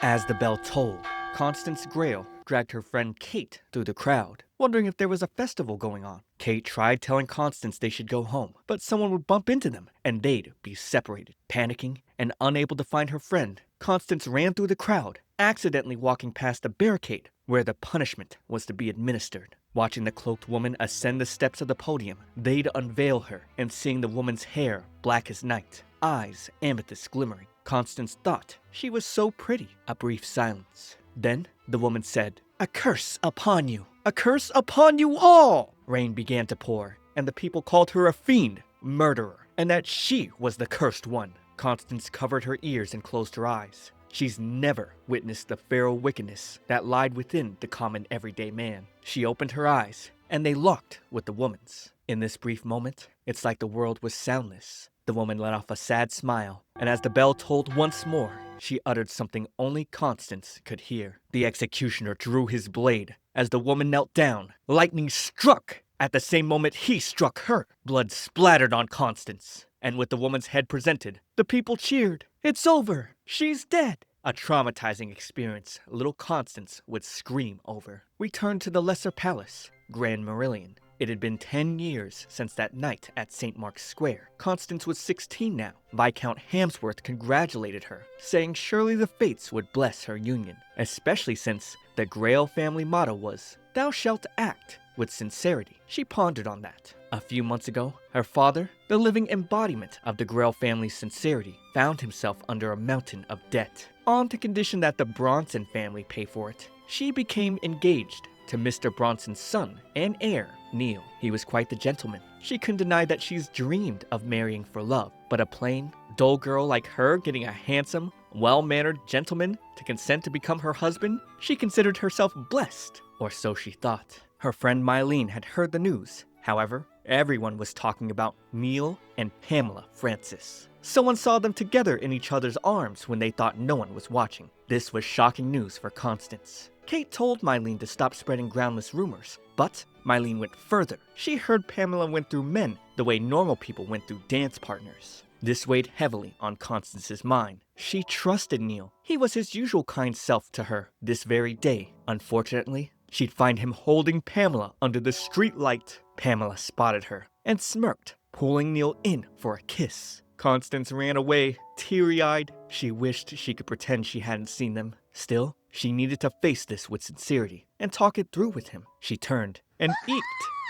As the bell tolled, Constance Grayle dragged her friend Kate through the crowd, wondering if there was a festival going on. Kate tried telling Constance they should go home, but someone would bump into them and they'd be separated. Panicking and unable to find her friend, Constance ran through the crowd, accidentally walking past a barricade where the punishment was to be administered. Watching the cloaked woman ascend the steps of the podium, they'd unveil her, and seeing the woman's hair black as night, eyes amethyst glimmering, Constance thought she was so pretty. A brief silence. Then the woman said, "A curse upon you! A curse upon you all!" Rain began to pour, and the people called her a fiend, murderer, and that she was the cursed one. Constance covered her ears and closed her eyes. She's never witnessed the feral wickedness that lied within the common everyday man. She opened her eyes, and they locked with the woman's. In this brief moment, it's like the world was soundless. The woman let off a sad smile, and as the bell tolled once more, she uttered something only Constance could hear. The executioner drew his blade. As the woman knelt down, lightning struck. At the same moment he struck her. Blood splattered on Constance, and with the woman's head presented, the people cheered. "It's over! She's dead!" A traumatizing experience little Constance would scream over. We turned to the Lesser Palace, Grand Merillion. It had been 10 years since that night at St. Mark's Square. Constance was 16 now. Viscount Hamsworth congratulated her, saying surely the fates would bless her union, especially since the Grayle family motto was, "Thou shalt act with sincerity." She pondered on that. A few months ago, her father, the living embodiment of the Grayle family's sincerity, found himself under a mountain of debt. On the condition that the Bronson family pay for it, she became engaged to Mr. Bronson's son and heir, Neil. He was quite the gentleman. She couldn't deny that she's dreamed of marrying for love, but a plain, dull girl like her getting a handsome, well-mannered gentleman to consent to become her husband, she considered herself blessed, or so she thought. Her friend Mylene had heard the news. However, everyone was talking about Neil and Pamela Francis. Someone saw them together in each other's arms when they thought no one was watching. This was shocking news for Constance. Kate told Mylene to stop spreading groundless rumors, but Mylene went further. She heard Pamela went through men the way normal people went through dance partners. This weighed heavily on Constance's mind. She trusted Neil. He was his usual kind self to her this very day. Unfortunately, she'd find him holding Pamela under the streetlight. Pamela spotted her and smirked, pulling Neil in for a kiss. Constance ran away, teary-eyed. She wished she could pretend she hadn't seen them. Still, she needed to face this with sincerity and talk it through with him. She turned and eeked,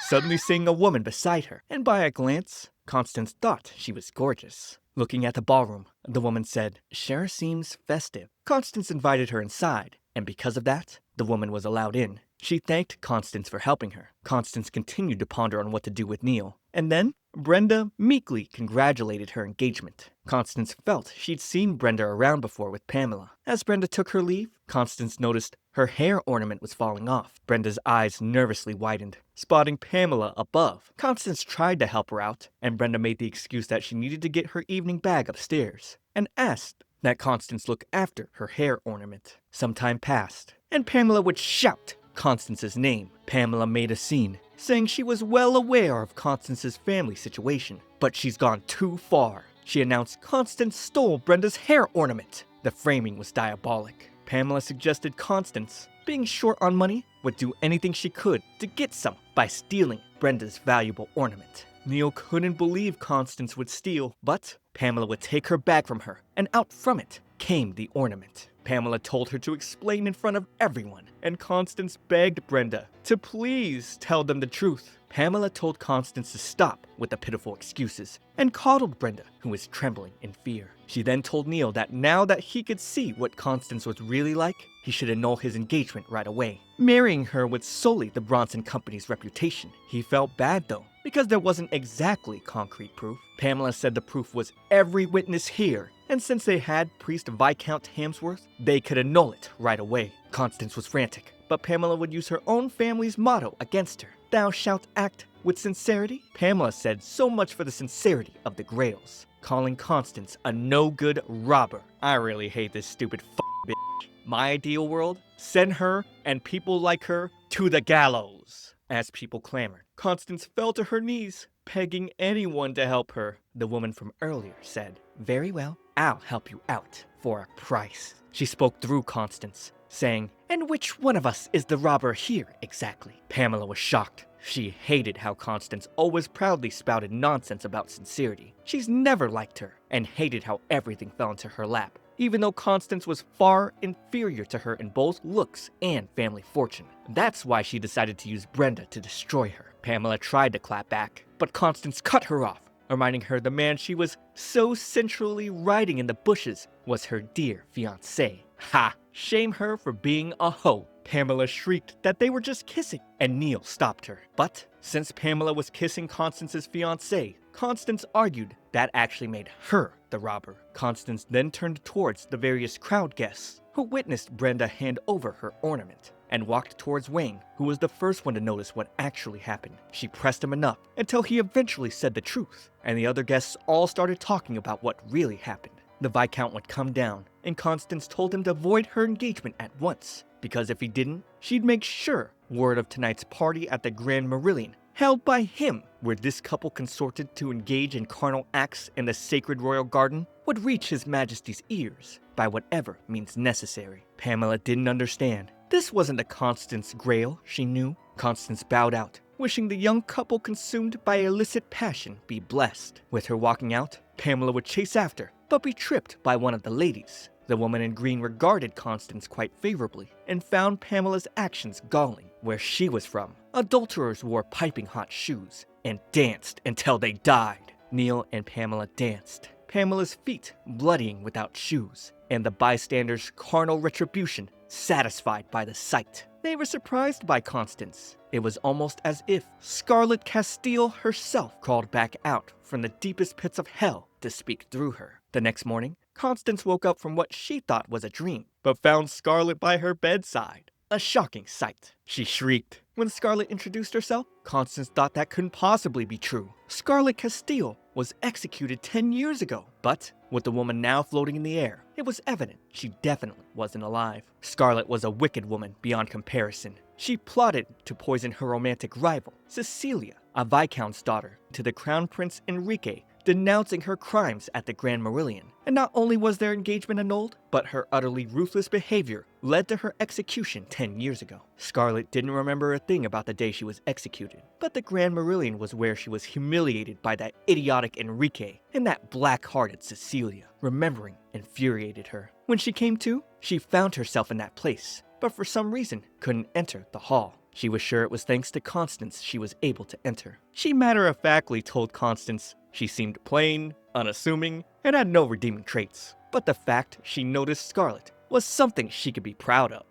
suddenly seeing a woman beside her, and by a glance, Constance thought she was gorgeous. Looking at the ballroom, the woman said, "Sure seems festive." Constance invited her inside, and because of that, the woman was allowed in. She thanked Constance for helping her. Constance continued to ponder on what to do with Neil. And then, Brenda meekly congratulated her engagement. Constance felt she'd seen Brenda around before with Pamela. As Brenda took her leave, Constance noticed her hair ornament was falling off. Brenda's eyes nervously widened, spotting Pamela above. Constance tried to help her out, and Brenda made the excuse that she needed to get her evening bag upstairs, and asked that Constance look after her hair ornament. Some time passed, and Pamela would shout Constance's name. Pamela made a scene, saying she was well aware of Constance's family situation, but she's gone too far. She announced Constance stole Brenda's hair ornament. The framing was diabolic. Pamela suggested Constance, being short on money, would do anything she could to get some by stealing Brenda's valuable ornament. Neil couldn't believe Constance would steal, but Pamela would take her bag from her, and out from it came the ornament. Pamela told her to explain in front of everyone, and Constance begged Brenda to please tell them the truth. Pamela told Constance to stop with the pitiful excuses, and coddled Brenda, who was trembling in fear. She then told Neil that now that he could see what Constance was really like, he should annul his engagement right away. Marrying her would sully the Bronson Company's reputation. He felt bad though, because there wasn't exactly concrete proof. Pamela said the proof was every witness here, and since they had Priest Viscount Hamsworth, they could annul it right away. Constance was frantic, but Pamela would use her own family's motto against her. "Thou shalt act with sincerity." Pamela said so much for the sincerity of the Grayles, calling Constance a no-good robber. I really hate this stupid bitch. My ideal world? Send her and people like her to the gallows. As people clamored, Constance fell to her knees, begging anyone to help her. The woman from earlier said, "Very well, I'll help you out for a price. She spoke through Constance, saying, "And which one of us is the robber here exactly?" Pamela was shocked. She hated how Constance always proudly spouted nonsense about sincerity. She's never liked her, and hated how everything fell into her lap, even though Constance was far inferior to her in both looks and family fortune. That's why she decided to use Brenda to destroy her. Pamela tried to clap back, but Constance cut her off, reminding her the man she was so sensually riding in the bushes was her dear fiancé. Ha! Shame her for being a hoe. Pamela shrieked that they were just kissing, and Neil stopped her. But since Pamela was kissing Constance's fiancé, Constance argued that actually made her the robber. Constance then turned towards the various crowd guests, who witnessed Brenda hand over her ornament, and walked towards Wayne, who was the first one to notice what actually happened. She pressed him enough until he eventually said the truth, and the other guests all started talking about what really happened. The Viscount would come down, and Constance told him to void her engagement at once, because if he didn't, she'd make sure word of tonight's party at the Grand Merillion, held by him, where this couple consorted to engage in carnal acts in the sacred royal garden, would reach His Majesty's ears by whatever means necessary. Pamela didn't understand. This wasn't the Constance Grail she knew. Constance bowed out, wishing the young couple consumed by illicit passion be blessed. With her walking out, Pamela would chase after, but be tripped by one of the ladies. The woman in green regarded Constance quite favorably, and found Pamela's actions galling. Where she was from, adulterers wore piping hot shoes, and danced until they died. Neil and Pamela danced, Pamela's feet bloodying without shoes, and the bystanders' carnal retribution satisfied by the sight. They were surprised by Constance. It was almost as if Scarlet Castile herself crawled back out from the deepest pits of hell to speak through her. The next morning, Constance woke up from what she thought was a dream, but found Scarlet by her bedside. A shocking sight. She shrieked. When Scarlet introduced herself, Constance thought that couldn't possibly be true. Scarlet Castile was executed 10 years ago, but with the woman now floating in the air, it was evident she definitely wasn't alive. Scarlet was a wicked woman beyond comparison. She plotted to poison her romantic rival, Cecilia, a Viscount's daughter, to the Crown Prince Enrique, denouncing her crimes at the Grand Merillion. And not only was their engagement annulled, but her utterly ruthless behavior led to her execution 10 years ago. Scarlet didn't remember a thing about the day she was executed, but the Grand Merillion was where she was humiliated by that idiotic Enrique and that black-hearted Cecilia. Remembering infuriated her. When she came to, she found herself in that place, but for some reason couldn't enter the hall. She was sure it was thanks to Constance she was able to enter. She matter-of-factly told Constance she seemed plain, unassuming, and had no redeeming traits. But the fact she noticed Scarlet was something she could be proud of.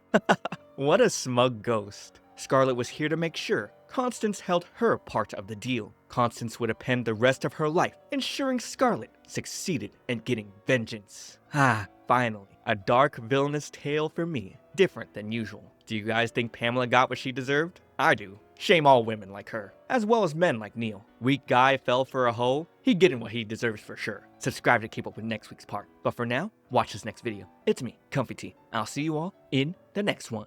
What a smug ghost. Scarlet was here to make sure Constance held her part of the deal. Constance would append the rest of her life, ensuring Scarlet succeeded in getting vengeance. Finally, a dark villainous tale for me, different than usual. Do you guys think Pamela got what she deserved? I do. Shame all women like her, as well as men like Neil. Weak guy fell for a hoe, he getting what he deserves for sure. Subscribe to keep up with next week's part. But for now, watch this next video. It's me, Comfy T. I'll see you all in the next one.